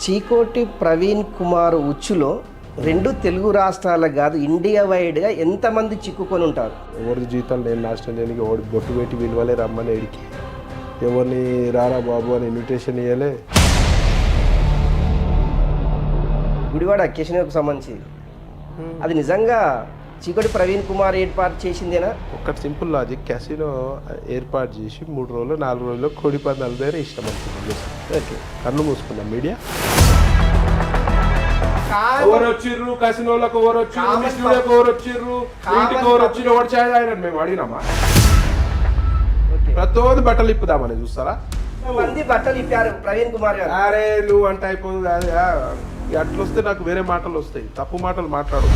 చీకోటి ప్రవీణ్ కుమార్ ఉచ్చులో 2 తెలుగు రాష్ట్రాలకు కాదు ఇండియా వైడ్గా ఎంతమంది చిక్కుకొని ఉంటారు? ఎవరి జీతాలు నేను నాశనం చేయడానికి ఎవరి బొట్టు పెట్టి విలువలే రమ్మని ఏడికి ఎవరిని రారా బాబు అని ఇన్విటేషన్ ఇవ్వలే. గుడివాడ కేశనకు సంబంధించి అది నిజంగా చీకోటి ప్రవీణ్ కుమార్ ఏర్పాటు చేసిందేనా? ఒక్కటి సింపుల్ లాజిక్, క్యాసినో ఏర్పాటు చేసి 3 రోజులు 4 రోజుల్లో కోడి పందాల దగ్గర ఇష్టం అనుకుంటుంది. ఓకే, కన్ను మూసుకుందాం. మీడియా ఎవరు వచ్చిర్రు, కసినోళ్ళకి ఎవరు వచ్చిర్రు, స్టూడియోకి ఎవరు వచ్చిర్రు, ఇంటికి ఎవరు వచ్చిర్రు, ఎవరు ఛాయ్ తాగినట్టు మేము అడిగినామా? ప్రతి బట్టలు ఇప్పుదామని చూస్తారా? మంది బట్టలు ఇప్పారు ప్రవీణ్ కుమార్ గారు. అరే నువ్వు అంటే అయిపోదు కాదు, అట్లొస్తే నాకు వేరే మాటలు వస్తాయి, తప్పు మాటలు మాట్లాడు.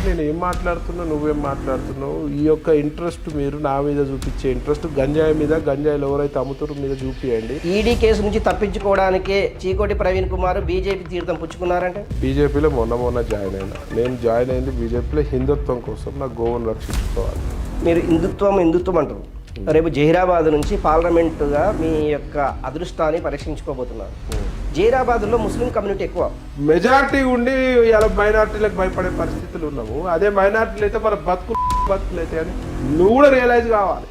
నేను ఏం మాట్లాడుతున్నా, నువ్వేం మాట్లాడుతున్నావు? ఈ యొక్క ఇంట్రెస్ట్ మీరు నా మీద చూపించే ఇంట్రెస్ట్ గంజాయి మీద, గంజాయిలు ఎవరైతే అమ్ముతారో మీద చూపియండి. ఈడీ కేసు నుంచి తప్పించుకోవడానికే చీకోటి ప్రవీణ్ కుమార్ బీజేపీ తీర్థం పుచ్చుకున్నారంటే? బీజేపీలో మొన్న జాయిన్ అయినా. నేను జాయిన్ అయింది బీజేపీలో హిందుత్వం కోసం, నా గోవును రక్షించుకోవాలి. మీరు హిందుత్వం అంటారు. రేపు జహీరాబాద్ నుంచి పార్లమెంటుగా మీ యొక్క అదృష్టాన్ని పరీక్షించుకోబోతున్నారు. జహీరాబాద్లో ముస్లిం కమ్యూనిటీ ఎక్కువ, మెజారిటీ ఉండి ఇలా మైనార్టీలకు భయపడే పరిస్థితులు ఉన్నాము. అదే మైనార్టీలు అయితే మన బతుకులు అయితే అని నువ్వు కూడా రియలైజ్ కావాలి.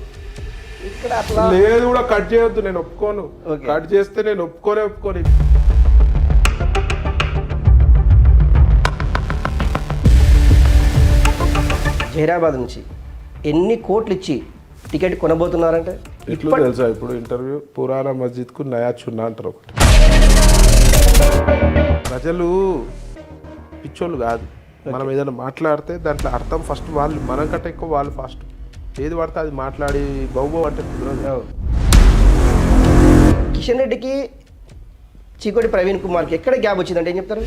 ఇక్కడ అట్లా లేదు కూడా కట్ చేయొద్దు, నేను ఒప్పుకోను. కట్ చేస్తే నేను ఒప్పుకోని జహీరాబాద్ నుంచి ఎన్ని కోట్లు ఇచ్చి టికెట్ కొనబోతున్నారంటే? ఎట్లా తెలుసా? ఇప్పుడు ఇంటర్వ్యూ పురాణ మస్జిద్కు నయా చున్నా అంటారు. ఒకటి, ప్రజలు పిచ్చోళ్ళు కాదు. మనం ఏదైనా మాట్లాడితే దాంట్లో అర్థం ఫస్ట్ వాళ్ళు, మనకంటే ఎక్కువ వాళ్ళు ఫాస్ట్. ఏది పడితే అది మాట్లాడి బహుబో అంటే కుదరదు. కిషన్ రెడ్డికి చీకోటి ప్రవీణ్ కుమార్కి ఎక్కడ గ్యాప్ వచ్చిందంటే ఏం చెప్తారు?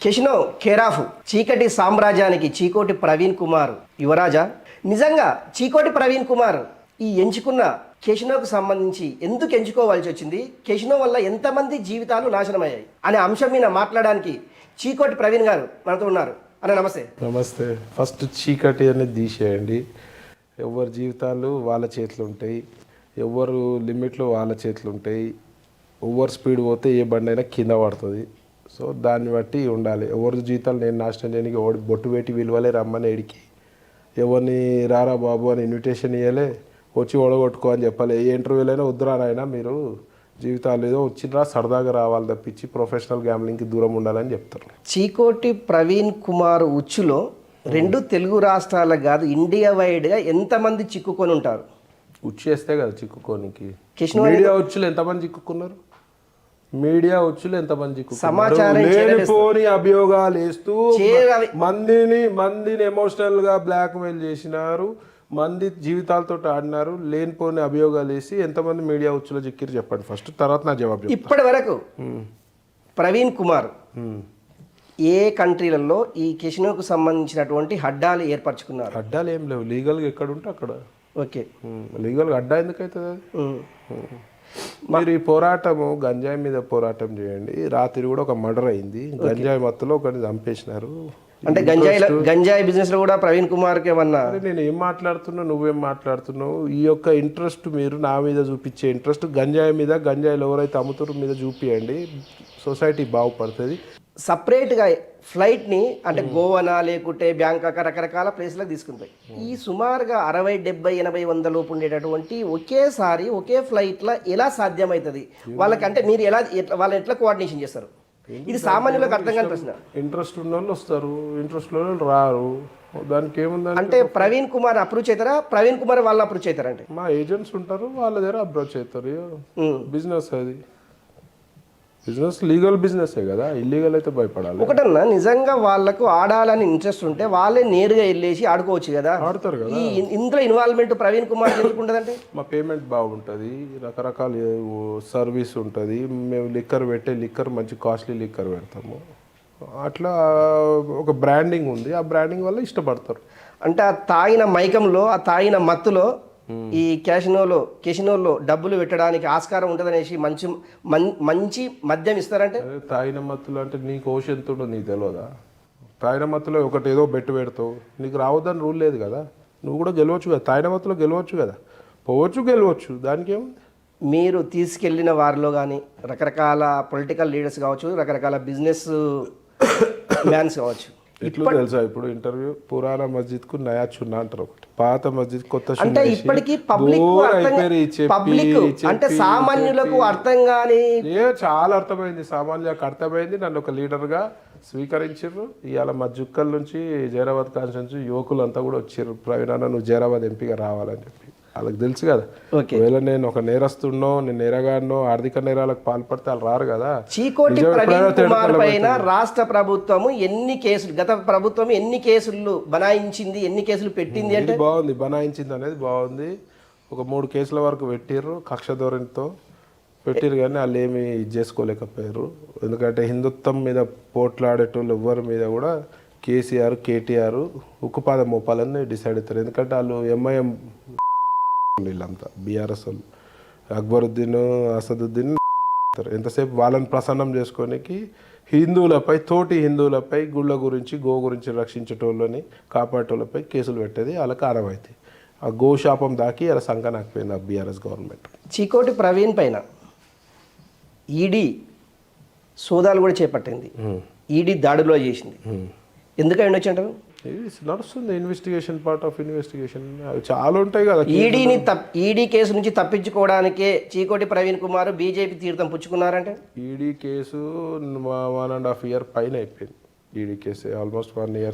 కెసినో కేరాఫ్ చీకటి సామ్రాజ్యానికి చీకోటి ప్రవీణ్ కుమార్ యువరాజా. నిజంగా చీకోటి ప్రవీణ్ కుమార్ ఈ ఎంచుకున్న కెసినోకు సంబంధించి ఎందుకు ఎంచుకోవాల్సి వచ్చింది, కెసినో వల్ల ఎంతమంది జీవితాలు నాశనమయ్యాయి అనే అంశం మీద మాట్లాడడానికి చీకోటి ప్రవీణ్ గారు మనతో ఉన్నారు. అన్న నమస్తే. నమస్తే. ఫస్ట్ చీకటి అనేది తీసేయండి. ఎవరి జీవితాలు వాళ్ళ చేతులు ఉంటాయి, ఎవరు లిమిట్లో వాళ్ళ చేతులు ఉంటాయి. ఓవర్ స్పీడ్ పోతే ఏ బండి అయినా కింద పడుతుంది. సో దాన్ని బట్టి ఉండాలి. ఎవరి జీవితాలు నేను నాశనం చేయడానికి ఎవరి బొట్టు పెట్టి విలువలే రమ్మని ఏడికి ఎవరిని రారా బాబు అని ఇన్విటేషన్ ఇవ్వలే, వచ్చి ఓడగొట్టుకో అని చెప్పాలి. ఏ ఇంటర్వ్యూలైనా వద్దురానైనా మీరు జీవితాలు ఏదో వచ్చినరా సరదాగా రావాలి తప్పించి ప్రొఫెషనల్ గ్యాంబ్లింగ్కి దూరం ఉండాలని చెప్తారు. చీకోటి ప్రవీణ్ కుమార్ ఉచ్చులో 2 తెలుగు రాష్ట్రాలకు కాదు ఇండియా వైడ్గా ఎంతమంది చిక్కుకొని ఉంటారు? ఉచ్చు వేస్తే కదా చిక్కుకోనికి. మీడియా ఉచ్చులు ఎంతమంది చిక్కుకున్నారు? మీడియా వచ్చులు ఎంతమంది లేనిపోని అభియోగాలు వేస్తూ మందిని ఎమోషనల్ గా బ్లాక్ మెయిల్ చేసినారు, మంది జీవితాలతో ఆడినారు. లేనిపోని అభియోగాలు వేసి ఎంతమంది మీడియా వచ్చులో చిక్కిరు చెప్పండి ఫస్ట్, తర్వాత నా జవాబు. ఇప్పటి వరకు ప్రవీణ్ కుమార్ ఏ కంట్రీలలో ఈ కెసినోకు సంబంధించినటువంటి అడ్డాలు ఏర్పరచుకున్నారు? అడ్డాలు ఏం లేవు, లీగల్గా ఎక్కడ ఉంటే అక్కడ. ఓకే, లీగల్గా అడ్డా ఎందుకు అవుతుంది అది? మీరు ఈ పోరాటము గంజాయి మీద పోరాటం చేయండి. రాత్రి కూడా ఒక మర్డర్ అయింది, గంజాయి మత్తులో ఒకరిని చంపేసినారు. అంటే గంజాయి బిజినెస్ లో కూడా ప్రవీణ్ కుమార్కి ఏమన్నా? నేను ఏం మాట్లాడుతున్నావు, నువ్వేం మాట్లాడుతున్నావు? ఈ యొక్క ఇంట్రెస్ట్ మీరు నా మీద చూపించే ఇంట్రెస్ట్ గంజాయి మీద, గంజాయిలు ఎవరైతే అమ్ముతారో మీద చూపియండి. సొసైటీ బాగుపడుతుంది. సపరేట్గా ఫ్లైట్ని అంటే గోవానా లేకుంటే బ్యాంకాక్ రకరకాల ప్లేస్లకు తీసుకుంటాయి. ఈ సుమారుగా 60, 70, 80, 100 లోపు ఉండేటటువంటి ఒకేసారి ఒకే ఫ్లైట్లో ఎలా సాధ్యమవుతుంది వాళ్ళకంటే? మీరు వాళ్ళని ఎట్లా కోఆర్డినేషన్ చేస్తారు? ఇది సామాన్యులకు అర్థం కాని ప్రశ్న. ఇంట్రెస్ట్ ఉన్న వాళ్ళు వస్తారు, ఇంట్రెస్ట్ ఉన్న వాళ్ళు రారు. దానికి ఏముంది అంటే ప్రవీణ్ కుమార్ అప్రోచ్ అవుతారా, ప్రవీణ్ కుమార్ వాళ్ళని అప్రోచ్ అవుతారా? అంటే మా ఏజెంట్స్ ఉంటారు, వాళ్ళ దగ్గర అప్రోచ్ అవుతారు. బిజినెస్ అది, బిజినెస్ లీగల్ బిజినెస్సే కదా, ఇల్లీగల్ అయితే భయపడాలి. ఒకటన్నా నిజంగా వాళ్ళకు ఆడాలని ఇంట్రెస్ట్ ఉంటే వాళ్ళే నేరుగా వెళ్ళేసి ఆడుకోవచ్చు కదా, ఆడతారు కదా. ఇందులో ఇన్వాల్వ్మెంట్ ప్రవీణ్ కుమార్ ఎందుకు ఉండదంటే? మా పేమెంట్ బాగుంటుంది, రకరకాల సర్వీస్ ఉంటుంది. మేము లిక్కర్ పెట్టే లిక్కర్ మంచి కాస్ట్లీ లిక్కర్ పెడతాము. అట్లా ఒక బ్రాండింగ్ ఉంది, ఆ బ్రాండింగ్ వల్ల ఇష్టపడతారు. అంటే ఆ తాగిన మైకంలో, ఆ తాగిన మత్తులో ఈ కెసినోలో డబ్బులు పెట్టడానికి ఆస్కారం ఉంటుందనేసి మంచి మద్యం ఇస్తారంటే? తాగిన మత్తులు అంటే నీకు ఓష్ ఎంత ఉండదు నీకు తెలియదా? తాయిన మత్తులో ఒకటి ఏదో బెట్టు పెడతావు, నీకు రావద్దని రూల్ లేదు కదా. నువ్వు కూడా గెలవచ్చు కదా, తాయిన మత్తులో గెలవచ్చు కదా, పోవచ్చు గెలవచ్చు, దానికి ఏముంది. మీరు తీసుకెళ్లిన వారిలో కానీ రకరకాల పొలిటికల్ లీడర్స్ కావచ్చు, రకరకాల బిజినెస్ మ్యాన్స్ కావచ్చు. ఎట్లా తెలుసా, ఇప్పుడు ఇంటర్వ్యూ పురాణ మస్జిద్ కు నయా చున్నా అంటారు, ఒకటి పాత మస్జిద్ కొత్త చున్నా అంటే వేసి ఇప్పటికీ పబ్లిక్ బోర్ అయిపోయి పబ్లిక్ అంటే సామాన్యులకు అర్థం కాని చాలా అర్థమైంది, సామాన్యులకు అర్థమైంది. నన్ను ఒక లీడర్ గా స్వీకరించారు. ఇవాళ మా జుక్కల్ నుంచి జైరాబాద్ కాన్స్టిట్యూన్సీ యువకులు అంతా కూడా వచ్చారు, ప్రవీణ్ అన్న నువ్వు జైరాబాద్ ఎంపీగా రావాలని చెప్పి. వాళ్ళకి తెలుసు కదా, ఒకవేళ నేను ఒక నేరస్తున్నో, నేను నేరగానో, ఆర్థిక నేరాలకు పాల్పడితే వాళ్ళు రారు కదా. చీకోటి ప్రవీణ్ కుమార్ పైన రాష్ట్ర ప్రభుత్వము ఎన్ని కేసులు, గత ప్రభుత్వం ఎన్ని కేసులు బనాయించింది, ఎన్ని కేసులు పెట్టింది అంటే బాగుంది. బనాయించింది అనేది బాగుంది. ఒక 3 కేసుల వరకు పెట్టిర్రు, కక్ష ధోరణితో పెట్టిరు, కానీ వాళ్ళు ఏమి ఇది చేసుకోలేకపోయారు. ఎందుకంటే హిందుత్వం మీద పోట్లాడేటోళ్ళు ఎవరి మీద కూడా కేసీఆర్, కేటీఆర్ ఉక్కుపాదం మోపాలని డిసైడ్ అవుతారు. ఎందుకంటే వాళ్ళు ఎంఐఎం వీళ్ళంతా బీఆర్ఎస్ వాళ్ళు, అక్బరుద్దీన్, అసదుద్దీన్ ఎంతసేపు వాళ్ళని ప్రసన్నం చేసుకోనికి హిందువులపై, తోటి హిందువులపై, గుళ్ళ గురించి, గో గురించి రక్షించేటోళ్ళని కాపాడేటోళ్ళపై కేసులు పెట్టేది వాళ్ళకి ఆనవాయితీ. ఆ గోశాపం దాకి అలా సంకనాకపోయింది ఆ బీఆర్ఎస్ గవర్నమెంట్. చీకోటి ప్రవీణ్ పైన ఈడీ సోదాలు కూడా చేపట్టింది, ఈడీ దాడిలో చేసింది. ఎందుకని ఉండొచ్చు అంటారు? నడుస్తుంది ఇన్వెస్టిగేషన్, పార్ట్ ఆఫ్ ఇన్వెస్టిగేషన్ చాలా ఉంటాయి కదా. ఈడీ కేసు నుంచి తప్పించుకోవడానికే చీకోటి ప్రవీణ్ కుమార్ బీజేపీ తీర్థం పుచ్చుకున్నారంటే. ఈడీ కేసు 1.5 year పైన అయిపోయింది. ED case almost 1 year.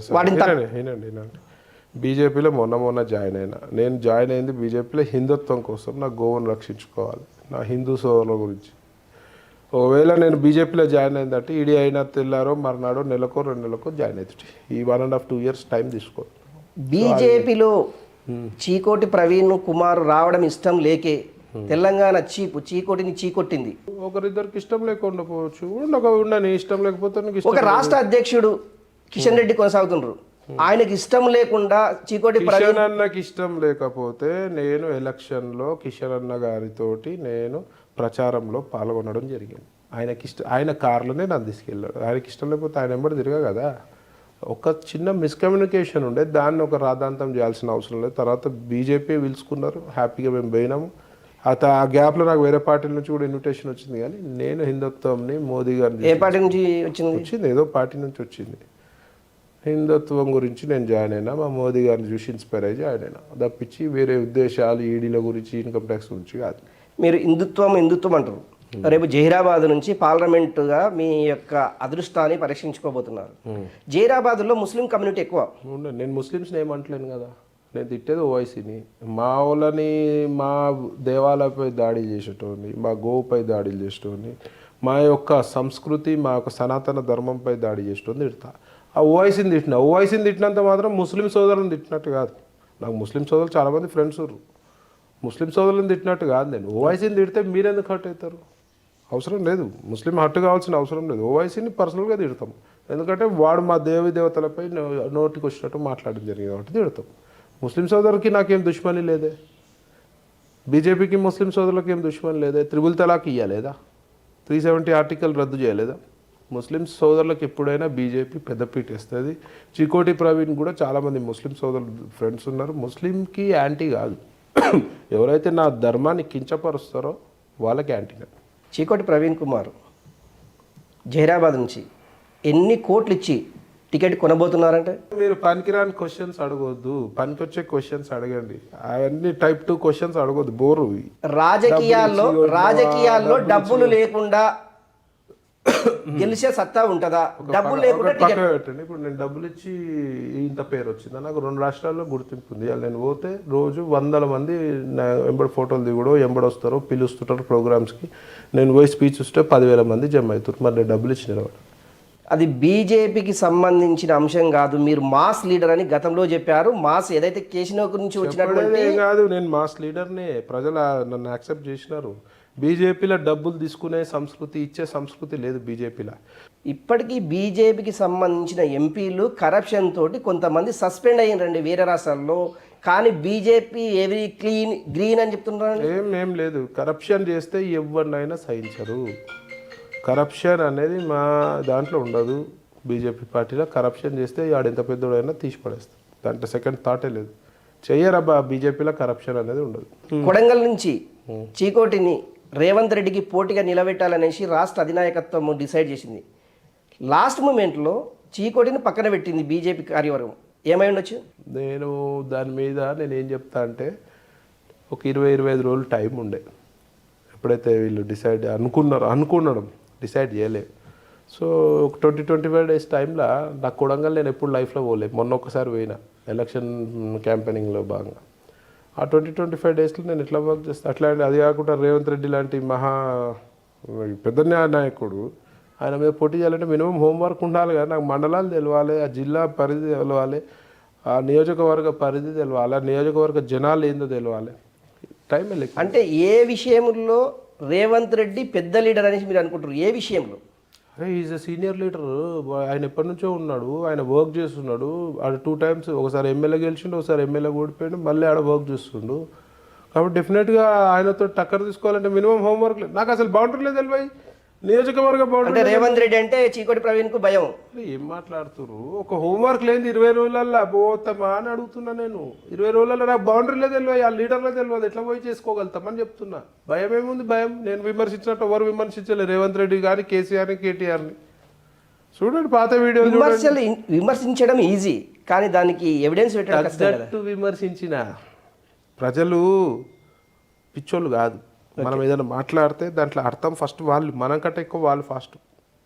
ఏనండి బీజేపీలో మొన్న జాయిన్ అయినా. నేను జాయిన్ అయింది బీజేపీలో హిందుత్వం కోసం, నా గోవును రక్షించుకోవాలి, నా హిందూ సోదరుల గురించి. ఒకవేళ నేను బీజేపీలో జాయిన్ అయిందంటే ఈడీ అయినా తెల్లారో మర్నాడో నెలకో 2 నెలలకో జాయిన్ అవుతుంది. ఈ 1.5-2 years టైం తీసుకో. బీజేపీలో చీకోటి ప్రవీణ్ కుమార్ రావడం ఇష్టం లేకే తెలంగాణ చీకోటిని చీకొట్టింది. ఒకరిద్దరికి ఇష్టం లేకుండా పోవచ్చు, ఉండని ఇష్టం లేకపోతే ఒక రాష్ట్ర అధ్యక్షుడు కిషన్ రెడ్డి కొనసాగుతున్నారు, ఆయనకి ఇష్టం లేకుండా చీకోటి కిషన్ అన్నకి ఇష్టం లేకపోతే నేను ఎలక్షన్లో కిషన్ అన్న గారితోటి నేను ప్రచారంలో పాల్గొనడం జరిగింది. ఆయన కార్లోనే నన్ను తీసుకెళ్ళాడు. ఆయనకి ఇష్టం లేకపోతే ఆయన వెంబడి తిరగా కదా. ఒక చిన్న మిస్కమ్యూనికేషన్ ఉండే, దాన్ని ఒక రాద్ధాంతం చేయాల్సిన అవసరం లేదు. తర్వాత బీజేపీ పిలుచుకున్నారు, హ్యాపీగా మేము పోయినాము. ఆ గ్యాప్లో నాకు వేరే పార్టీల నుంచి కూడా ఇన్విటేషన్ వచ్చింది, కానీ నేను హిందుత్వంని మోదీ గారిని. ఏ పార్టీ నుంచి వచ్చింది? ఏదో పార్టీ నుంచి వచ్చింది. హిందుత్వం గురించి నేను జాయిన్ అయినా, మా మోదీ గారిని చూసి ఇన్స్పైర్ అయ్యి జాయిన్ అయినా, తప్పించి వేరే ఉద్దేశాలు ఈడీల గురించి, ఇన్కమ్ ట్యాక్స్ గురించి కాదు. మీరు హిందుత్వం అంటారు. రేపు జహీరాబాద్ నుంచి పార్లమెంటుగా మీ యొక్క అదృష్టాన్ని పరీక్షించుకోబోతున్నారు. జహీరాబాద్లో ముస్లిం కమ్యూనిటీ ఎక్కువ. నేను ముస్లిమ్స్ని ఏమంటలేను కదా, నేను తిట్టేది ఓవైసీని. మా వాళ్ళని, మా దేవాలయపై దాడి చేసేటోని, మా గోవుపై దాడులు చేసేటోని, మా యొక్క సంస్కృతి, మా యొక్క సనాతన ధర్మంపై దాడి చేసేటోని తిడతా. ఆ ఓవైసీని తిట్టినంత మాత్రం ముస్లిం సోదరులను తిట్టినట్టు కాదు. నాకు ముస్లిం సోదరులు చాలామంది ఫ్రెండ్స్ ఉన్నారు, ముస్లిం సోదరులను తిట్టినట్టు కాదు. నేను ఓవైసీని తిడితే మీరెందుకు హర్ట్ అవుతారు? అవసరం లేదు, ముస్లిం హర్ట్ కావాల్సిన అవసరం లేదు. ఓవైసీని పర్సనల్గా తిడతాం, ఎందుకంటే వాడు మా దేవతలపై నోటికి వచ్చినట్టు మాట్లాడడం జరిగింది కాబట్టి తిడతాం. ముస్లిం సోదరులకి నాకేం దుష్మని లేదే, బీజేపీకి ముస్లిం సోదరులకి ఏం దుష్మని లేదే. 3 తలాక్ ఇవ్వలేదా, 370 ఆర్టికల్ రద్దు చేయలేదా? ముస్లిం సోదరులకు ఎప్పుడైనా బీజేపీ పెద్దపీట వేస్తుంది. చీకోటి ప్రవీణ్ కూడా చాలామంది ముస్లిం సోదరులు ఫ్రెండ్స్ ఉన్నారు. ముస్లింకి యాంటీ కాదు, ఎవరైతే నా ధర్మాన్ని కించపరుస్తారో వాళ్ళకి యాంటీగా. చీకోటి ప్రవీణ్ కుమార్ జహీరాబాద్ నుంచి ఎన్ని కోట్లు ఇచ్చి టికెట్ కొనబోతున్నారంటే? మీరు పనికిరాని క్వశ్చన్స్ అడగొద్దు, పనికొచ్చే క్వశ్చన్స్ అడగండి. అవన్నీ టైప్ 2 క్వశ్చన్స్ అడగొద్దు, బోరు. రాజకీయాల్లో డబ్బులు లేకుండా గెలిచే సత్తా ఉంటుందా? డబ్బులు లేకుండా పెట్టండి. ఇప్పుడు నేను డబ్బులు ఇచ్చి ఇంత పేరు వచ్చిందా? నాకు 2 రాష్ట్రాల్లో గుర్తింపు ఉంది. నేను పోతే రోజు 100 మంది ఎంబడి ఫోటోలు దిగుడో ఎంబడి వస్తారో పిలుస్తుంటారు ప్రోగ్రామ్స్కి. నేను పోయి స్పీచ్ ఇస్తే 10,000 మంది జమ అవుతారు. మరి నేను డబ్బులు ఇచ్చిన అది బీజేపీకి సంబంధించిన అంశం కాదు. మీరు మాస్ లీడర్ అని గతంలో చెప్పారు. మాస్ ఏదైతే కేసీఆర్ నుంచి వచ్చినటువంటి కాదు, నేను మాస్ లీడర్నే. ప్రజలు నన్ను యాక్సెప్ట్ చేసినారు. బీజేపీలో డబ్బులు తీసుకునే సంస్కృతి, ఇచ్చే సంస్కృతి లేదు బీజేపీలో. ఇప్పటికీ బీజేపీకి సంబంధించిన ఎంపీలు కరప్షన్ తోటి కొంతమంది సస్పెండ్ అయ్యారండి వేరే రాష్ట్రాల్లో. కానీ బీజేపీ ఎవరీ గ్రీన్ అని చెప్తున్నారు. ఏం లేదు, కరప్షన్ చేస్తే ఎవరినైనా సహించరు. కరప్షన్ అనేది మా దాంట్లో ఉండదు. బీజేపీ పార్టీలో కరప్షన్ చేస్తే ఆడు ఎంత పెద్దోడైనా తీసి పడేస్తారు. దాంట్లో సెకండ్ థాటే లేదు. చెయ్యరబ్బా, బీజేపీలో కరప్షన్ అనేది ఉండదు. కొడంగల్ నుంచి చీకోటిని రేవంత్ రెడ్డికి పోటీగా నిలబెట్టాలనేసి రాష్ట్ర అధినాయకత్వం డిసైడ్ చేసింది. లాస్ట్ మూమెంట్లో చీకోటిని పక్కన పెట్టింది బీజేపీ కార్యవర్గం. ఏమై ఉండొచ్చు? నేను దాని మీద నేను ఏం చెప్తా అంటే, ఒక 20-25 రోజులు టైం ఉండే. ఎప్పుడైతే వీళ్ళు అనుకున్నాడు డిసైడ్ చేయలేదు. సో ఒక 20-25 డేస్ టైంలో నాకు కొడంగల్ నేను ఎప్పుడు లైఫ్లో పోలేదు. మొన్న ఒక్కసారి పోయినా ఎలక్షన్ క్యాంపెయినింగ్లో భాగంగా. ఆ 20-25 డేస్లో నేను ఎట్లా వర్క్ చేస్తాను అట్లా. అది కాకుండా రేవంత్ రెడ్డి లాంటి పెద్ద నాయకుడు ఆయన మీద పోటీ చేయాలంటే మినిమం హోంవర్క్ ఉండాలి కదా. నాకు మండలాలు తెలవాలి, ఆ జిల్లా పరిధి తెలవాలి, ఆ నియోజకవర్గ పరిధి తెలవాలి, ఆ నియోజకవర్గ జనాలు ఏందో తెలవాలి. టైం వెళ్ళి అంటే ఏ విషయంలో రేవంత్ రెడ్డి పెద్ద లీడర్ అనేసి మీరు అనుకుంటారు? ఏ విషయంలో? అరే ఈజ్ అ సీనియర్ లీడర్. ఆయన ఎప్పటి నుంచో ఉన్నాడు, ఆయన వర్క్ చేస్తున్నాడు. ఆడ 2 times, ఒకసారి ఎమ్మెల్యే గెలిచిండు, ఒకసారి ఎమ్మెల్యే ఓడిపోయాడు, మళ్ళీ ఆడ వర్క్ చేస్తుండు. కాబట్టి డెఫినెట్గా ఆయనతో టక్కర్ తీసుకోవాలంటే మినిమం హోంవర్క్ లేదు. నాకు అసలు బౌండరీ లేదు తెలివాయి, నియోజకవర్గ బౌండరీ. అంటే రేవంత్ రెడ్డి అంటే చీకోటి ప్రవీణ్కు భయం. ఏం మాట్లాడుతున్నారు? ఒక హోంవర్క్ లేని 20 రోజులల్లో పోతామా అని అడుగుతున్నా నేను. 20 రోజులలో నాకు బౌండరీలో తెలియదు, ఆ లీడర్లో తెలియదు, ఎట్లా పోయి చేసుకోగలుగుతామని చెప్తున్నా. భయం ఏముంది? భయం నేను విమర్శించినట్టు ఎవరు విమర్శించలేదు. రేవంత్ రెడ్డి కానీ, కేసీఆర్ని, కేటీఆర్ని చూడండి, పాత వీడియోలు. విమర్శించడం ఈజీ, కానీ దానికి ఎవిడెన్స్ పెట్టడం విమర్శించిన ప్రజలు పిచ్చోళ్ళు కాదు. మనం ఏదైనా మాట్లాడితే దాంట్లో అర్థం ఫస్ట్ వాళ్ళు మనకంటే ఎక్కువ వాళ్ళు ఫాస్ట్.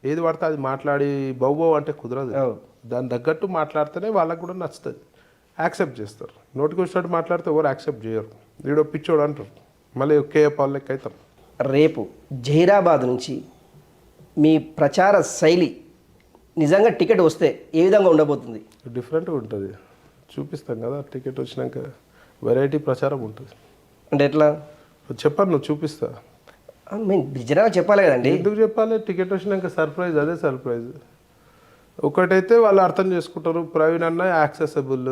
ఏది పడితే అది మాట్లాడి బౌబౌ అంటే కుదరదు. దాని తగ్గట్టు మాట్లాడితేనే వాళ్ళకు కూడా నచ్చుతుంది, యాక్సెప్ట్ చేస్తారు. నోటికి వచ్చినట్టు మాట్లాడితే ఎవరు యాక్సెప్ట్ చేయరు. వీడో పిచ్చోడు అంటారు, మళ్ళీ కేఏ పాల్ లెక్క అవుతాం. రేపు జహీరాబాద్ నుంచి మీ ప్రచార శైలి నిజంగా టికెట్ వస్తే ఏ విధంగా ఉండబోతుంది? డిఫరెంట్గా ఉంటుంది, చూపిస్తాం కదా. టికెట్ వచ్చినాక వెరైటీ ప్రచారం ఉంటుంది. అంటే ఎట్లా చెప్పాను, నువ్వు చూపిస్తా. మేము జనాలు చెప్పాలి కదండి. ఎందుకు చెప్పాలి? టికెట్ వచ్చినాక సర్ప్రైజ్, అదే సర్ప్రైజ్. ఒకటైతే వాళ్ళు అర్థం చేసుకుంటారు, ప్రవీణ్ అన్న యాక్సెసబుల్,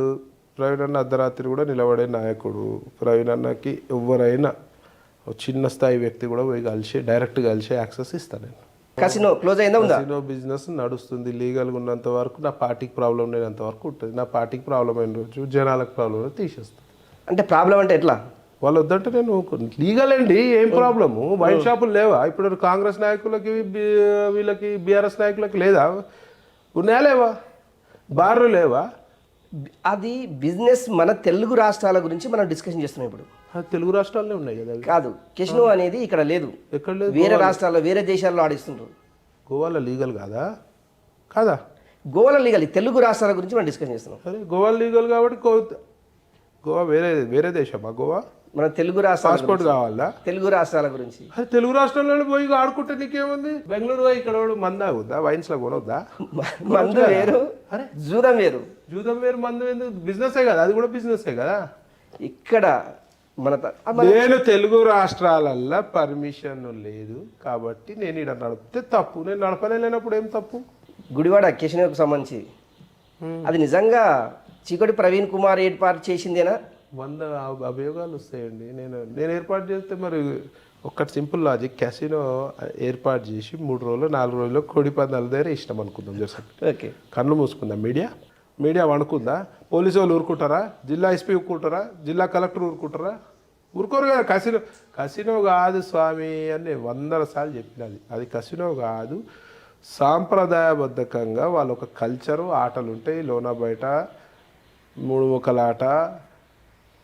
ప్రవీణ్ అన్న అర్ధరాత్రి కూడా నిలబడే నాయకుడు, ప్రవీణ్ అన్నకి ఎవరైనా చిన్న స్థాయి వ్యక్తి కూడా పోయి డైరెక్ట్ కలిసి యాక్సెస్ ఇస్తాను నేను. కసినో క్లోజ్ అయిందా? ఉందా? కసినో బిజినెస్ నడుస్తుంది, లీగల్గా ఉన్నంత వరకు, నా పార్టీకి ప్రాబ్లం లేనంత వరకు ఉంటుంది. నా పార్టీకి ప్రాబ్లం అయిన రోజు జనాలకు ప్రాబ్లం తీసేస్తాను. అంటే ప్రాబ్లం అంటే ఎట్లా? వాళ్ళు వద్దంటే నేను లీగల్ అండి, ఏం ప్రాబ్లము? వైన్ షాపులు లేవా ఇప్పుడు? కాంగ్రెస్ నాయకులకి, వీళ్ళకి, బీఆర్ఎస్ నాయకులకి లేదా? ఉన్నాయా లేవా? బార్లు లేవా? అది బిజినెస్. మన తెలుగు రాష్ట్రాల గురించి మనం డిస్కషన్ చేస్తున్నాం ఇప్పుడు. తెలుగు రాష్ట్రాల్లో ఉన్నాయి కదా. కాదు, కెసినో అనేది ఇక్కడ లేదు. ఎక్కడ లేదు? వేరే రాష్ట్రాల్లో, వేరే దేశాల్లో ఆడిస్తుంటారు. గోవాలో లీగల్ కాదా? కాదా? గోవాలో లీగల్. తెలుగు రాష్ట్రాల గురించి మనం డిస్కషన్ చేస్తున్నాం. అరే గోవా లీగల్ కాబట్టి గోవా వేరే దేశమా? గోవా మన తెలుగు రాష్ట్రాల పాస్పోర్ట్ కావాలా? తెలుగు రాష్ట్రాల గురించి. అది తెలుగు రాష్ట్రాల్లో పోయి ఆడుకుంటే నీకేముంది? బెంగళూరు పోయి ఇక్కడ మందు ఆగుద్దా? వైన్స్లో కొనొద్దా? మందు వేరు, అరే జూదం వేరు. జూదం వేరు, మందు ఎందుకు? బిజినెసే కదా, అది కూడా బిజినెసే కదా. ఇక్కడ నేను తెలుగు రాష్ట్రాలల్లో పర్మిషన్ లేదు కాబట్టి నేను ఇక్కడ నడిపితే తప్పు. నేను నడపలేనప్పుడు ఏం తప్పు? గుడివాడ కెసినోకు సంబంధించి అది నిజంగా చీకోటి ప్రవీణ్ కుమార్ ఏర్పాటు చేసిందేనా? 100 అభియోగాలు వస్తాయండి. నేను ఏర్పాటు చేస్తే మరి ఒక్కటి సింపుల్ లాజిక్, క్యాసినో ఏర్పాటు చేసి 3 రోజులు 4 రోజుల్లో కోడి పందాల దగ్గర ఇష్టం అనుకుందాం. చేస్తాం, ఓకే, కన్ను మూసుకుందాం. మీడియా వణుకుందా? పోలీసు వాళ్ళు ఊరుకుంటారా? జిల్లా ఎస్పీ ఊరుకుంటారా? జిల్లా కలెక్టర్ ఊరుకుంటారా? ఊరుకోరు కదా. కసినో కాదు స్వామి అని 100 సార్లు చెప్పినది. అది కసినో కాదు. సాంప్రదాయబద్ధకంగా వాళ్ళ ఒక కల్చరు, ఆటలు ఉంటాయి లోన బయట, 3 ముక్కల ఆట,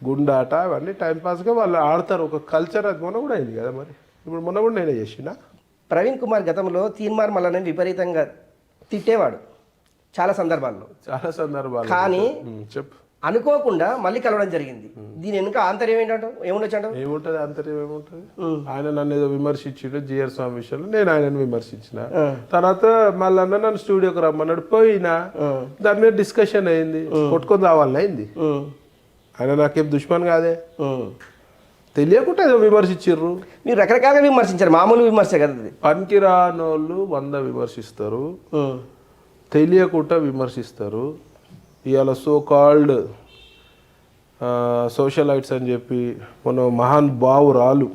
గుండాట, అవన్నీ టైంపాస్గా వాళ్ళు ఆడతారు. ఒక కల్చర్. అది మొన్న కూడా అయింది కదా. మరి ఇప్పుడు మొన్న కూడా నేనే చేసిన. ప్రవీణ్ కుమార్ గతంలో తీన్మార్ మల్లనే విపరీతంగా తిట్టేవాడు చాలా సందర్భాల్లో. కానీ చెప్పు, అనుకోకుండా మళ్ళీ కలవడం జరిగింది. దీని వెనుక ఆంతర్యం ఏంటంటావు? ఏముంటుంది? ఆంతర్యం ఏముంటుంది? ఆయన నన్ను ఏదో విమర్శించిండు జిఆర్ స్వామి విషయంలో, నేను ఆయనను విమర్శించిన. తర్వాత మళ్ళీ నన్ను స్టూడియోకి రమ్మన్నాడు, పోయినా. దాని మీద డిస్కషన్ అయింది, కొట్టుకొని రావాలని అయింది. ఆయన నాకేం దుష్మన్ కాదే, తెలియకుండా ఏదో విమర్శించారు. మీరు రకరకాలుగా విమర్శించారు, మామూలు విమర్శ కదా. పనికిరానోళ్ళు 100 విమర్శిస్తారు, తెలియకుండా విమర్శిస్తారు. ఇవాళ సో కాల్డ్ సోషలైట్స్ అని చెప్పి మన మహాన్ భావురాలు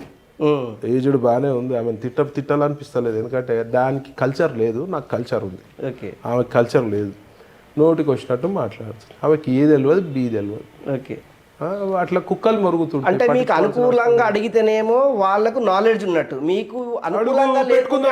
ఏజ్డ్ బాగానే ఉంది, ఆమెను తిట్టాలనిపిస్తలేదు, ఎందుకంటే దానికి కల్చర్ లేదు, నాకు కల్చర్ ఉంది. ఓకే ఆమెకు కల్చర్ లేదు, నోటికి వచ్చినట్టు మాట్లాడుతుంది, ఆమెకి ఏ తెలియదు బీ తెలియదు. ఓకే అట్లా కుక్కలు మరుగుతుంటాయి. అంటే మీకు అనుకూలంగా అడిగితేనేమో వాళ్ళకు నాలెడ్జ్ ఉన్నట్టు, మీకు అనుకూలంగా లేకుండా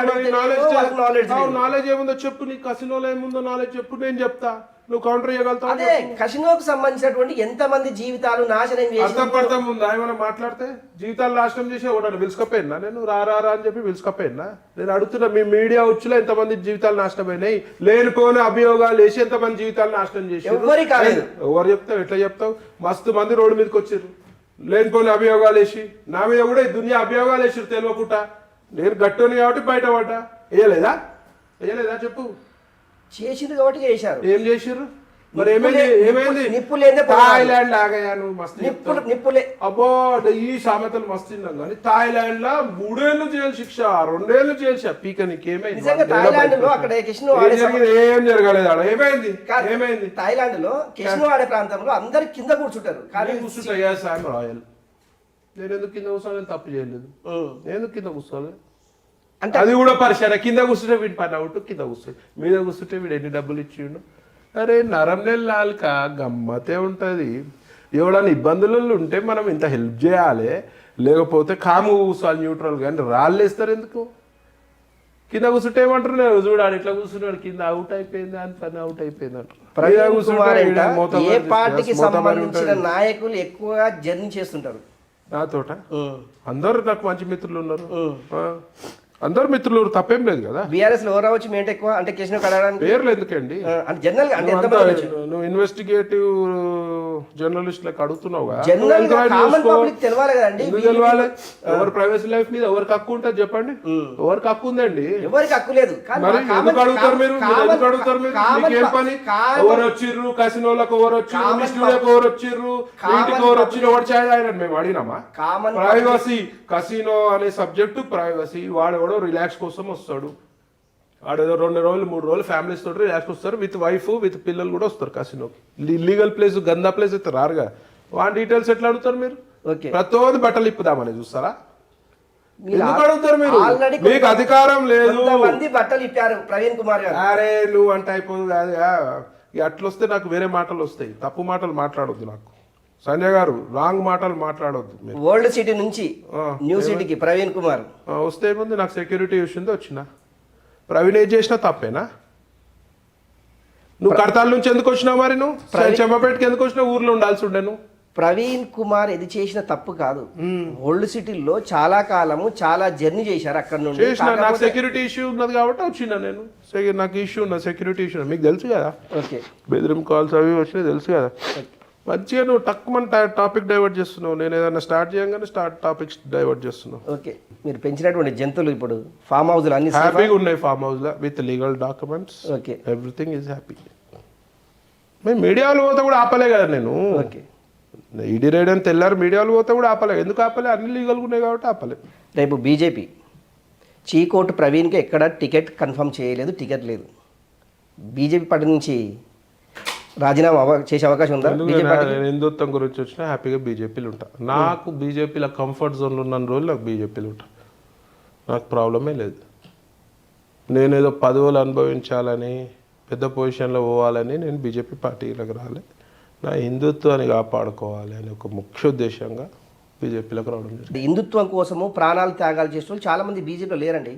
నాలెడ్జ్ ఏముందో చెప్పు, నీకు కసినోలో ఏముందో నాలెడ్జ్ చెప్పు, నేను చెప్తా, నువ్వు కౌంటర్ చేయగలుగుతావు. అదే కసినోకు సంబంధించినటువంటి ఎంతమంది జీవితాలు నాశనం చేసి అర్థం ఉందా? ఏమైనా మాట్లాడితే జీవితాలు నాశనం చేసి ఒకటి పిలుచుకపోయినా, నేను రా అని చెప్పి పిలుచుకపోయినా, నేను అడుగుతున్నా, మీ మీడియా వచ్చులో ఎంతమంది జీవితాలు నాశనం అయినాయి, లేనిపోని అభియోగాలు వేసి ఎంతమంది జీవితాలు నాశనం చేసి ఎవరు చెప్తావు, ఎట్లా చెప్తావు? మస్తు మంది రోడ్డు మీదకి వచ్చారు లేనిపోని అభియోగాలు వేసి, నా మీద కూడా ఈ దునియా అభియోగాలు వేసారు తెలియకుండా. నేను గట్టుని కాబట్టి బయట పడ్డా, వేయలేదా చెప్పు? చేసింది కాబట్టి చేశారు. ఏం చేసారు మరి? ఏమైంది? నిప్పులేదే థాయిలాండ్ ఆగాను మస్తు నిప్పులే. అబ్బో ఈ సామెతలు మస్తు తిన్నాం కానీ థాయిలాండ్ లో 3 ఏళ్ళు జైలు శిక్ష, 2 ఏళ్ళు జైలు శిక్ష. పీక నీకేమైంది? ఏం జరగలేదు ఆడ. ఏమైంది? థాయిలాండ్ లో కిష్ను ఆడే ప్రాంతంలో అందరు కింద కూర్చుంటారు, కానీ కూర్చుంటా సాయం రాయల్. నేను ఎందుకు కింద కూర్చోవాలి? నేను తప్పు చేయలేదు, నేను కింద కూర్చోవాలి. అంటే అది కూడా పరిచయం. కింద కూర్చుంటే వీడి పని అవుట్, కింద కూర్చుంటే మీద కూర్చుంటే వీడు ఎన్ని డబ్బులు ఇచ్చిండు. అరే నరం నెలక గమ్మతే ఉంటుంది. ఎవడన్నా ఇబ్బందులలో ఉంటే మనం ఇంత హెల్ప్ చేయాలి, లేకపోతే కాము కూర్చోవాలి న్యూట్రల్. కానీ రాళ్ళు వేస్తారు ఎందుకు? కింద కూర్చుంటే ఏమంటారు? నేను చూడాలి ఇట్లా కూర్చున్నాడు, కింద అవుట్ అయిపోయింది అని, పని అవుట్ అయిపోయింది అంటారు. ఏ పార్టీకి సంబంధించిన నాయకులు ఎక్కువగా జర్నీ చేస్తుంటారు నాతోట. అందరు నాకు మంచి మిత్రులు ఉన్నారు, అందరు మిత్రులు, తప్పేం లేదు కదా. బీఆర్ఎస్ లో ఎవరు రావచ్చు మీ ఎక్కువ అంటే కేసు కడగడానికి పేర్లు ఎందుకండి? జనరల్ గా నువ్వు ఇన్వెస్టిగేటివ్ జర్నలిస్ట్ లకు అడుగుతున్నావు కదా, తెలవాలి కదండి. తెలవాలి. ఎవరు ప్రైవసీ లైఫ్ మీద ఎవరికి హక్కు ఉంటుంది చెప్పండి? ఎవరికి హక్కు ఉందండి? ఎవరికి హక్కు లేదు. మరి ఎందుకు అడుగుతారు మీరు? ఎందుకు అడుగుతారు మీరు? మీకేం పని? ఎవరు వచ్చిర్రు కసినోళ్ళకు, ఎవరు వచ్చిర్రు స్టూడియోకి, ఎవరు వచ్చిర్రు ఇంటికి, ఎవరు వచ్చిర్రు, ఎవరు ఛాయ్ తాగినట్టు మేము అడిగినామా? ప్రైవసీ, కసినో అనే సబ్జెక్టు ప్రైవసీ. వాడెవడో రిలాక్స్ కోసం వస్తాడు, ఆడేదో 2 రోజులు 3 రోజులు ఫ్యామిలీస్ తోటి రిలాక్స్ వస్తారు, విత్ వైఫ్ విత్ పిల్లలు కూడా వస్తారు కసినోకి. ఇల్లీగల్ ప్లేస్, గందా ప్లేస్ అయితే రారుగా. వాటి డీటెయిల్స్ ఎట్లా అడుగుతారు మీరు? ప్రతోది బట్టలు ఇప్పుదామని చూస్తారా? ఎందుకు అడుగుతారు మీరు? మీకు అధికారం లేదు. బట్టలు ఇప్పారు ప్రవీణ్ కుమార్ గారు. అరే నువ్వు అంటే అయిపోదు కాదు, అట్లొస్తే నాకు వేరే మాటలు వస్తాయి, తప్పు మాటలు మాట్లాడొద్దు. నాకు సంజయ్ గారు రాంగ్ మాటలు మాట్లాడొద్దు. ఓల్డ్ సిటీ నుంచి న్యూ సిటీకి ప్రవీణ్ కుమార్ వస్తే ఏముంది? నాకు సెక్యూరిటీ ఇష్యూంది వచ్చిన. ప్రవీణ్ ఏం చేసినా తప్పేనా? నువ్వు కడతాల నుంచి ఎందుకు వచ్చినావు? మరి నువ్వు చెమ్మపేటకి ఎందుకు వచ్చినావు? ఊర్లో ఉండాల్సి ఉండే నువ్వు. ప్రవీణ్ కుమార్ ఇది చేసిన తప్పు కాదు. ఓల్డ్ సిటీలో చాలా కాలము చాలా జర్నీ చేశారు, అక్కడ నుండి నాకు సెక్యూరిటీ ఇష్యూ ఉన్నది కాబట్టి వచ్చినా నేను. నాకు ఇష్యూ ఉన్న సెక్యూరిటీ ఇష్యూ మీకు తెలుసు కదా. ఓకే, బెదిరింపు కాల్స్ అవి వచ్చినాయి తెలుసు కదా. మంచిగా నువ్వు టక్మన్ టాపిక్ డైవర్ట్ చేస్తున్నావు. నేను ఏదైనా స్టార్ట్ చేయగానే టాపిక్స్ డైవర్ట్ చేస్తున్నావు. ఓకే, మీరు పెంచినటువంటి జంతువులు ఇప్పుడు ఫామ్ హౌస్ అన్ని హ్యాపీగా ఉన్నాయి. ఫామ్ హౌస్ లో with legal documents. Okay, everything is happy. మేము మీడియాలో పోతే కూడా ఆపలే కదా నేను. ఓకే, ఈడీ రైడ్ అని తెల్లారు మీడియాలో పోతే కూడా ఆపలే. ఎందుకు ఆపలే? అన్ని లీగల్గా ఉన్నాయి కాబట్టి ఆపలే. రేపు బీజేపీ చీకోటు ప్రవీణ్కి ఎక్కడ టికెట్ కన్ఫర్మ్ చేయలేదు, టికెట్ లేదు. బీజేపీ పార్టీ నుంచి రాజీనామా చేసే అవకాశం ఉందా? నేను హిందుత్వం గురించి వచ్చినా హ్యాపీగా బీజేపీలు ఉంటా. నాకు బీజేపీలో కంఫర్ట్ జోన్లో ఉన్న రోజులు నాకు బీజేపీలు ఉంటా, నాకు ప్రాబ్లమే లేదు. నేనేదో పదవులు అనుభవించాలని, పెద్ద పొజిషన్లో పోవాలని నేను బీజేపీ పార్టీలకు రాలే. నా హిందుత్వాన్ని కాపాడుకోవాలి అని ఒక ముఖ్య ఉద్దేశంగా బీజేపీలోకి రావడం జరిగింది. హిందుత్వం కోసము ప్రాణాలు త్యాగాలు చేసిన చాలా మంది బీజేపీలో లేరండి.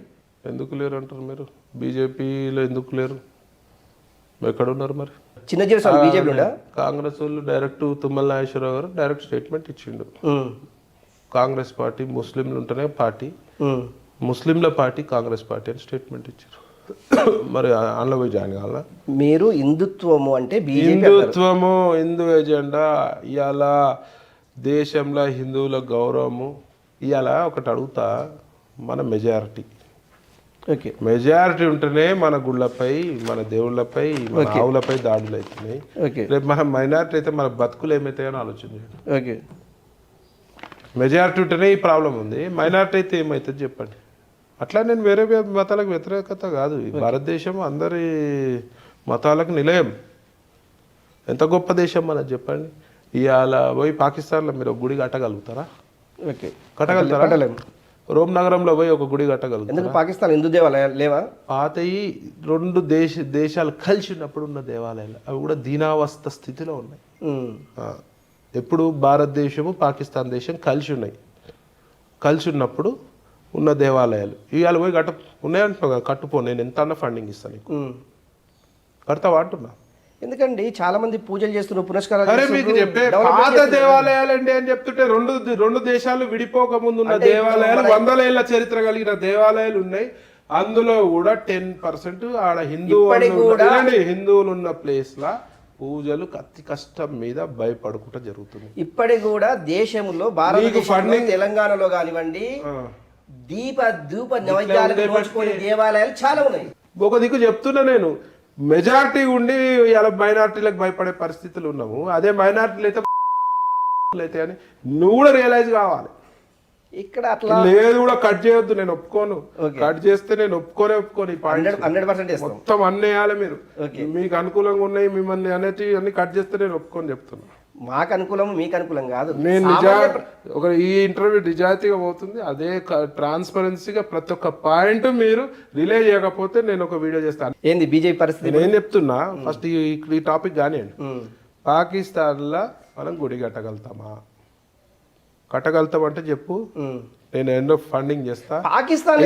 ఎందుకు లేరు అంటారు మీరు? బీజేపీలో ఎందుకు లేరు? ఎక్కడున్నారు మరి? చిన్నజీవి బీజేపీ కాంగ్రెస్ వాళ్ళు డైరెక్ట్ తుమ్మల నాగేశ్వరరావు గారు డైరెక్ట్ స్టేట్మెంట్ ఇచ్చిండు. కాంగ్రెస్ పార్టీ ముస్లింలు ఉంటేనే పార్టీ, ముస్లింల పార్టీ కాంగ్రెస్ పార్టీ అని స్టేట్మెంట్ ఇచ్చారు. మరి అందులో పోయి జాయిన్ కావాలా? మీరు హిందుత్వము అంటే హిందుత్వము, హిందూ ఎజెండా, ఇవాళ దేశంలో హిందువుల గౌరవము. ఇవాళ ఒకటి అడుగుతా, మన మెజారిటీ ఉంటేనే మన గుళ్ళపై, మన దేవుళ్ళపై, మన ఆవులపై దాడులు అవుతున్నాయి. రేపు మన మైనారిటీ అయితే మన బతుకులు ఏమవుతాయని ఆలోచన చేయండి. మెజారిటీ ఉంటేనే ఈ ప్రాబ్లం ఉంది, మైనారిటీ అయితే ఏమవుతుంది చెప్పండి. అట్లా నేను వేరే మతాలకు వ్యతిరేకత కాదు. ఈ భారతదేశం అందరి మతాలకు నిలయం. ఎంత గొప్ప దేశం మనది చెప్పండి. ఇవాళ పోయి పాకిస్తాన్లో మీరు గుడి కట్టగలుగుతారా? కట్టగలుగుతారా? రోమ్ నగరంలో పోయి ఒక గుడి కట్టగలుగుతారు. ఎందుకు పాకిస్తాన్ హిందూ దేవాలయాలు లేవా? పాతయి రెండు దేశాలు కలిసి ఉన్నప్పుడు ఉన్న దేవాలయాలు అవి కూడా దీనావస్థ స్థితిలో ఉన్నాయి. ఎప్పుడు భారతదేశము పాకిస్తాన్ దేశం కలిసి ఉన్నాయి, కలిసి ఉన్నప్పుడు ఉన్న దేవాలయాలు ఇవాళ పోయి ఉన్నాయంటున్నావు కదా, కట్టుపో, నేను ఎంత అన్న ఫండింగ్ ఇస్తాను నీకు, కడతావా అంటున్నా. ఎందుకండి చాలా మంది పూజలు చేస్తున్నారు, పునస్కారాలు అరే మీకు చెప్పే పాత దేవాలయాలు అండి అని చెప్తుంటే రెండు దేశాలు విడిపోక ముందు ఉన్న దేవాలయాలు 100 ఏళ్ల చరిత్ర కలిగిన దేవాలయాలు ఉన్నాయి. అందులో కూడా 10% ఆడ హిందువులు ఉన్న ప్లేస్ లా పూజలు అతి కష్టం మీద భయపడుకుంటా జరుగుతుంది. ఇప్పటికి కూడా దేశంలో భారతదేశంలో తెలంగాణలో కానివ్వండి ధూప నైవేద్యాలకు నోచుకునే దేవాలయాలు చాలా ఉన్నాయి. ఒక దిక్కు చెప్తున్నా నేను, మెజారిటీ ఉండి ఇలా మైనారిటీలకు భయపడే పరిస్థితులు ఉన్నాము. అదే మైనారిటీలు అయితే అని నువ్వు కూడా రియలైజ్ కావాలి. ఇక్కడ అట్లా లేదు కూడా కట్ చేయొద్దు, నేను ఒప్పుకోను. కట్ చేస్తే నేను ఒప్పుకోను. 100% మొత్తం అన్నీ వేయాలి మీరు. మీకు అనుకూలంగా ఉన్నాయి మిమ్మల్ని అనేటి అన్ని కట్ చేస్తే నేను ఒప్పుకొని చెప్తున్నా. మాకు అనుకూలం మీకు అనుకూలం కాదు. నేను ఈ ఇంటర్వ్యూ నిజాయితీగా పోతుంది, అదే ట్రాన్స్పరెన్సీగా ప్రతి ఒక్క పాయింట్ మీరు రిలే చేయకపోతే నేను ఒక వీడియో చేస్తాను. ఏంది బీజేపీ పరిస్థితి? నేను చెప్తున్నా ఫస్ట్ ఈ టాపిక్ కానివ్వండి. పాకిస్తాన్లో మనం గుడి కట్టగలుగుతామా? కట్టగలుగుతామంటే చెప్పు, నేను ఎన్నో ఫండింగ్ చేస్తా. పాకిస్తాన్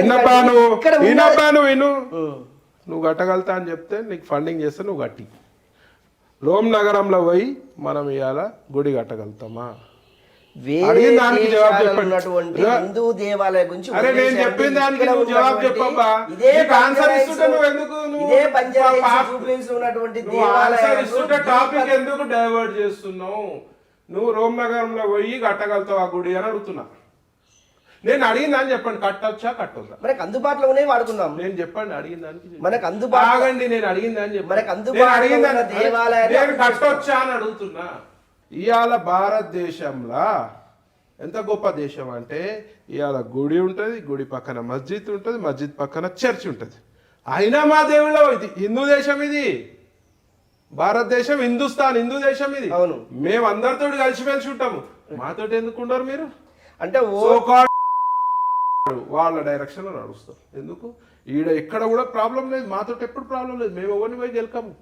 నువ్వు కట్టగలుగుతా అని చెప్తే నీకు ఫండింగ్ చేస్తే నువ్వు కట్టి రోమ్ నగరంలో పోయి మనం ఇవాళ గుడి కట్టగలుగుతామా? హిందూ దేవాలయం గురించి అరే నేను చెప్పిన దానికి నువ్వు జవాబు చెప్పబ్బా. టాపిక్ ఎందుకు డైవర్ట్ చేస్తున్నావు? నువ్వు రోమ్ నగరంలో పోయి కట్టగలుగుతావు ఆ గుడి అని అడుగుతున్నా. నేను అడిగిన దాన్ని చెప్పండి, కట్టొచ్చా కట్టొచ్చా? మనకు అందుబాటులో ఉన్నాయి వాడుకుందాం. నేను చెప్పండి అడిగిన దానికి. మనకు అందుబాటులో ఆగండి, నేను అడిగిన దాన్ని చెప్పండి. మనకు అందుబాటులో నేను కట్టొచ్చా అని అడుగుతున్నా. ఇవాళ భారతదేశంలో ఎంత గొప్ప దేశం అంటే ఇవాళ గుడి ఉంటుంది, గుడి పక్కన మస్జిద్ ఉంటుంది, మస్జిద్ పక్కన చర్చ్ ఉంటుంది. అయినా మా దేవుళ్ళ ఇది హిందూ దేశం, ఇది భారతదేశం, హిందూ దేశం ఇది. అవును, మేము అందరితో కలిసిమెలిసి ఉంటాము. మాతోటి ఎందుకు ఉండరు మీరు? అంటే వాళ్ళ డైరెక్షన్ లో నడుస్తారు. ఎందుకు? ఈడ ఎక్కడ కూడా ప్రాబ్లం లేదు, మాతో ఎప్పుడు ప్రాబ్లం లేదు. మేము ఎవరిని పోయి గెలకము.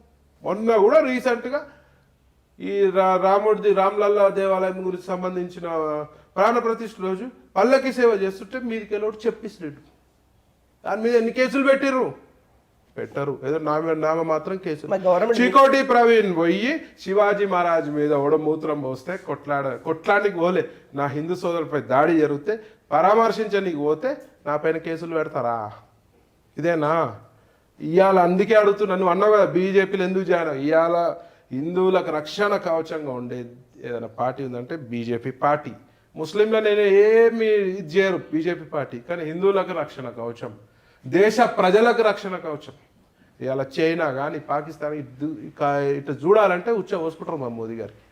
మొన్న కూడా రీసెంట్ గా ఈ రామ్లల్లా దేవాలయం గురించి సంబంధించిన ప్రాణ ప్రతిష్ఠ రోజు పల్లకి సేవ చేస్తుంటే మీదికి వెళ్ళి చెప్పిస్తున్నాడు. దాని మీద ఎన్ని కేసులు పెట్టరు, ఏదో నామ మాత్రం కేసులు. చీకోటి ప్రవీణ్ పోయి శివాజీ మహారాజ్ మీద మూత్రం పోస్తే కొట్లాడికి పోలే, నా హిందూ సోదరులపై దాడి జరిగితే పరామర్శించడానికి పోతే నా పైన కేసులు పెడతారా? ఇదేనా? ఇవాళ అందుకే అడుగుతున్నా, నువ్వు అన్నావు కదా బీజేపీలు ఎందుకు చేయను. ఇవాళ హిందువులకు రక్షణ కవచంగా ఉండే ఏదైనా పార్టీ ఉందంటే బీజేపీ పార్టీ. ముస్లింలు నేను ఏమి ఇది చేయరు బీజేపీ పార్టీ, కానీ హిందువులకు రక్షణ కవచం, దేశ ప్రజలకు రక్షణ కవచం. ఇవాళ చైనా కానీ పాకిస్తాన్ ఇట్లా చూడాలంటే ఉచ్చ పోసుకుంటారు మా మోదీ గారికి.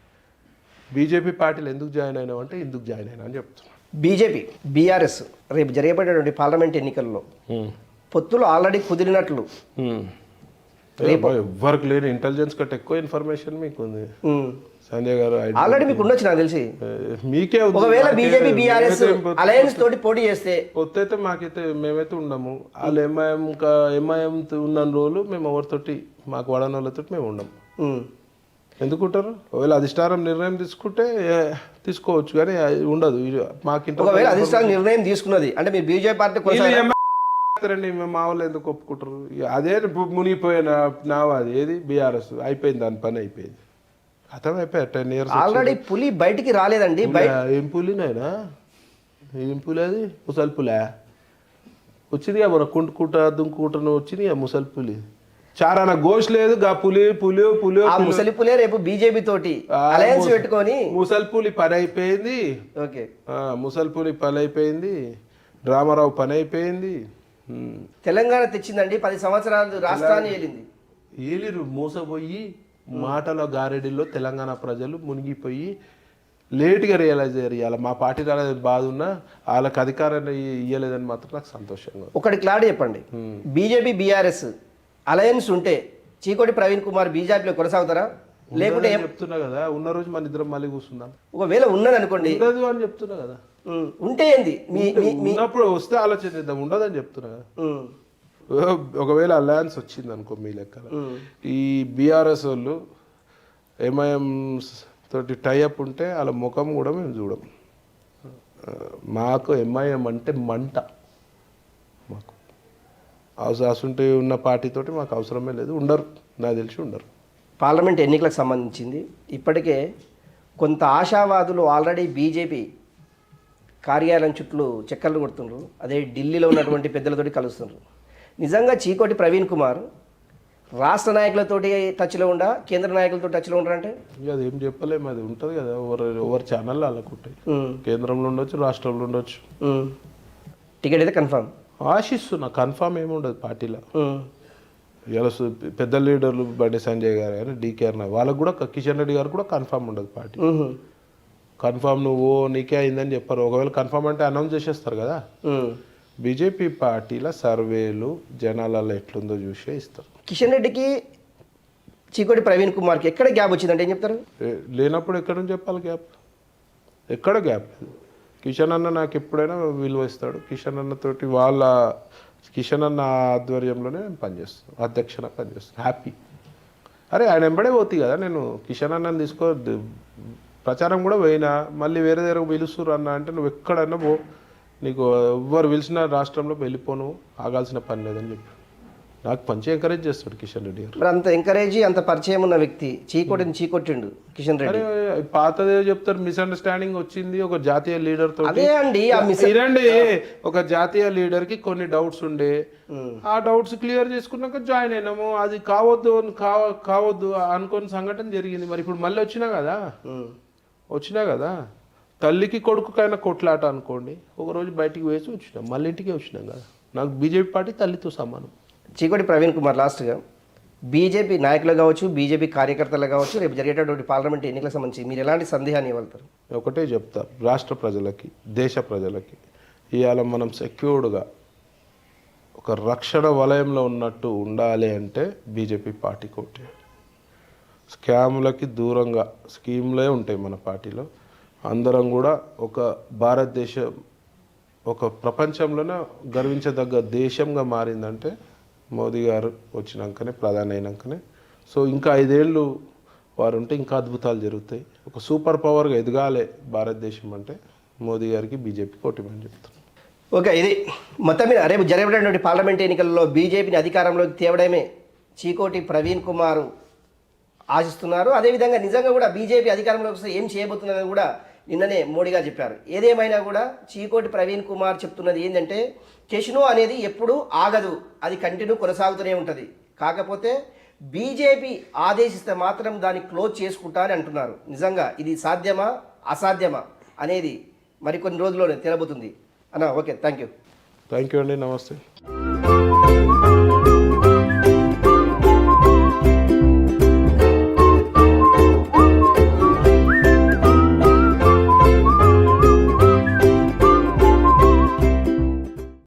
బీజేపీ పార్టీలు ఎందుకు జాయిన్ అయినావు అంటే ఇందుకు జాయిన్ అయినా అని చెప్తున్నా. బీజేపీ బీఆర్ఎస్ రేపు జరిగేటటువంటి పార్లమెంట్ ఎన్నికల్లో పొత్తులు ఆల్రెడీ కుదిరినట్లు ఎవరికి లేని ఇంటెలిజెన్స్ కంటే ఎక్కువ ఇన్ఫర్మేషన్ మీకు ఉంది సంజయ్ గారు. ఆల్రెడీ మీకు ఉండొచ్చు నాకు తెలిసి. మీకే ఒకవేళ బీజేపీ బీఆర్ఎస్ అలయన్స్ తోటి పోటీ చేస్తే పొత్తైతే మాకైతే మేమైతే ఉండము. వాళ్ళు ఎంఐఎం ఉన్న రోజులు మేము ఎవరితోటి మాకు వాడని వాళ్ళతో మేము ఉండము. ఎందుకుంటారు? ఒకవేళ అధిష్టానం నిర్ణయం తీసుకుంటే తీసుకోవచ్చు, కానీ ఉండదు మాకు. ఒకవేళ అధిష్టానం నిర్ణయం తీసుకున్నది అంటే మీరు బీజేపీ పార్టీ రండి, మేము మా వాళ్ళు ఎందుకు ఒప్పుకుంటారు? అదే మునిగిపోయిన నావాది ఏది బీఆర్ఎస్ అయిపోయింది, దాని పని అయిపోయింది, అర్థం అయిపోయి 10 years. ఆల్రెడీ పులి బయటికి రాలేదండి. ఏం పులినైనా ఏం పులి? అది ముసలి పులే వచ్చిందిగా, మన కుంటుకుంటా దుంకుకుంటా వచ్చింది ముసలి పులి. చారాన గోష్ లేదు గా పులి ముసలి పులే రేపు బీజేపీ తోటి అలయన్స్ పెట్టుకొని ముసలి పులి పని అయిపోయింది. ఓకే, ముసలి పులి పని అయిపోయింది, రామారావు పని అయిపోయింది. తెలంగాణ తెచ్చిందండి, 10 సంవత్సరాలు రాష్ట్రాన్ని ఏలిరు మోసపోయి మాటల గారెడిలో తెలంగాణ ప్రజలు మునిగిపోయి లేట్గా రియలైజ్ అయ్యారు. ఇలా మా పార్టీ రాలేదని బాధ ఉన్నా వాళ్ళకి అధికారాన్ని ఇవ్వలేదని మాత్రం నాకు సంతోషంగా. ఒకటి క్లారిటీ చెప్పండి, బీజేపీ బీఆర్ఎస్ అలయన్స్ ఉంటే చీకోటి ప్రవీణ్ కుమార్ బీజేపీలో కొనసాగుతారా? లేకుంటే ఉండదని చెప్తున్నా కదా, ఉన్న రోజు మన ఇద్దరం మళ్ళీ కూర్చుందాం. ఒకవేళ ఉన్నది అనుకోండి, ఉండదు అని చెప్తున్నా కదా. ఉంటే ఏంది ఉన్నప్పుడు వస్తే ఆలోచిద్దాం, ఉండదని చెప్తున్నా కదా. ఒకవేళ అలయన్స్ వచ్చింది అనుకో మీ లెక్కల, ఈ బీఆర్ఎస్ వాళ్ళు ఎంఐఎం తోటి టైఅప్ ఉంటే వాళ్ళ ముఖం కూడా మేము చూడం. మాకు ఎంఐఎం అంటే మంట. మాకు అసంటే ఉన్న పార్టీతోటి మాకు అవసరమే లేదు, ఉండరు, నాకు తెలిసి ఉండరు. పార్లమెంట్ ఎన్నికలకు సంబంధించింది ఇప్పటికే కొంత ఆశావాదులు ఆల్రెడీ బీజేపీ కార్యాలయం చుట్టూ చక్కర్లు కొడుతుండ్రు. అదే ఢిల్లీలో ఉన్నటువంటి పెద్దలతోటి కలుస్తుండ్రు. నిజంగా చీకోటి ప్రవీణ్ కుమార్ రాష్ట్ర నాయకులతోటి టచ్లో ఉండా, కేంద్ర నాయకులతో టచ్లో ఉండరంటే ఇక అది ఏం చెప్పలేము, అది ఉంటుంది కదా, ఎవరి ఛానల్లో అలాకుంటాయి. కేంద్రంలో ఉండొచ్చు, రాష్ట్రంలో ఉండొచ్చు. టికెట్ అయితే కన్ఫర్మ్ ఆశిస్తున్నా, కన్ఫామ్ ఏమి ఉండదు పార్టీలో. ఇలా పెద్ద లీడర్లు బండి సంజయ్ గారు కానీ డీకేఆర్ వాళ్ళకు కూడా, కిషన్ రెడ్డి గారు కూడా కన్ఫామ్ ఉండదు పార్టీ. కన్ఫామ్ నువ్వు నీకే అయిందని చెప్పారు. ఒకవేళ కన్ఫామ్ అంటే అనౌన్స్ చేసేస్తారు కదా. బీజేపీ పార్టీల సర్వేలు జనాలలో ఎట్లుందో చూసే ఇస్తారు. కిషన్ రెడ్డికి చీకోటి ప్రవీణ్ కుమార్కి ఎక్కడ గ్యాప్ వచ్చిందంటే ఏం చెప్తారు? లేనప్పుడు ఎక్కడ నుంచి చెప్పాలి గ్యాప్? ఎక్కడ గ్యాప్ లేదు. కిషన్ అన్న నాకు ఎప్పుడైనా విలువ ఇస్తాడు. కిషన్ అన్నతోటి కిషన్ అన్న ఆధ్వర్యంలోనే పనిచేస్తాను, అధ్యక్షన పనిచేస్తాను, హ్యాపీ. అరే ఆయన వెంబడే పోతుంది కదా, నేను కిషన్ అన్నని తీసుకో ప్రచారం కూడా పోయినా, మళ్ళీ వేరే దగ్గర పిలుస్తురు అన్న అంటే నువ్వు ఎక్కడన్నా పో, నీకు ఎవ్వరు పిలిచిన రాష్ట్రంలో వెళ్ళిపోను, ఆగాల్సిన పని లేదని చెప్పి నాకు మంచి ఎంకరేజ్ చేస్తాడు కిషన్ రెడ్డి గారు. మరి అంత ఎంకరేజ్, అంత పరిచయం ఉన్న వ్యక్తి చీకొట్టిండు కిషన్ రెడ్డి. పాతదే చెప్తారు, మిస్అండర్స్టాండింగ్ వచ్చింది ఒక జాతీయ లీడర్ తో. అదే అండి, ఒక జాతీయ లీడర్ కి కొన్ని డౌట్స్ ఉండే, ఆ డౌట్స్ క్లియర్ చేసుకున్నాక జాయిన్ అయినాము. అది కావద్దు అనుకోని సంఘటన జరిగింది. మరి ఇప్పుడు మళ్ళీ వచ్చినా కదా తల్లికి కొడుకుకైనా కొట్లాట అనుకోండి, ఒకరోజు బయటికి వేసి వచ్చినాం, మళ్ళీ ఇంటికి వచ్చినాం కదా. నాకు బీజేపీ పార్టీ తల్లితో సమానం. చీకోటి ప్రవీణ్ కుమార్ లాస్ట్గా బీజేపీ నాయకులు కావచ్చు, బీజేపీ కార్యకర్తలు కావచ్చు, రేపు జరిగేటటువంటి పార్లమెంట్ ఎన్నికలకు సంబంధించి మీరు ఎలాంటి సందేహాన్ని ఇవ్వగలుగుతారు? ఒకటే చెప్తా, రాష్ట్ర ప్రజలకి, దేశ ప్రజలకి, ఇవాళ మనం సెక్యూర్డ్గా ఒక రక్షణ వలయంలో ఉన్నట్టు ఉండాలి అంటే బీజేపీ పార్టీ కోటే. స్కాములకి దూరంగా స్కీమ్లే ఉంటాయి మన పార్టీలో. అందరం కూడా ఒక భారతదేశం ఒక ప్రపంచంలోనే గర్వించదగ్గ దేశంగా మారిందంటే మోదీ గారు వచ్చినాకనే, ప్రధాని అయినాకనే. సో ఇంకా 5 ఏళ్ళు వారు ఉంటే ఇంకా అద్భుతాలు జరుగుతాయి. ఒక సూపర్ పవర్గా ఎదగాలి భారతదేశం అంటే మోదీ గారికి బీజేపీ కోటిమని చెప్తాను. ఓకే, ఇది మొత్తం మీద రేపు జరిగేటటువంటి పార్లమెంట్ ఎన్నికల్లో బీజేపీని అధికారంలోకి తేవడమే చీకోటి ప్రవీణ్ కుమార్ ఆశిస్తున్నారు. అదేవిధంగా నిజంగా కూడా బీజేపీ అధికారంలోకి వస్తే ఏం చేయబోతున్నదని కూడా నిన్ననే మోడీ గారు చెప్పారు. ఏదేమైనా కూడా చీకోటి ప్రవీణ్ కుమార్ చెప్తున్నది ఏంటంటే కెసినో అనేది ఎప్పుడూ ఆగదు, అది కంటిన్యూ కొనసాగుతూనే ఉంటుంది. కాకపోతే బీజేపీ ఆదేశిస్తే మాత్రం దాన్ని క్లోజ్ చేసుకుంటా అని అంటున్నారు. నిజంగా ఇది సాధ్యమా అసాధ్యమా అనేది మరికొన్ని రోజుల్లోనే తెలబోతుంది అన్న. ఓకే, థ్యాంక్ యూ అండి, నమస్తే.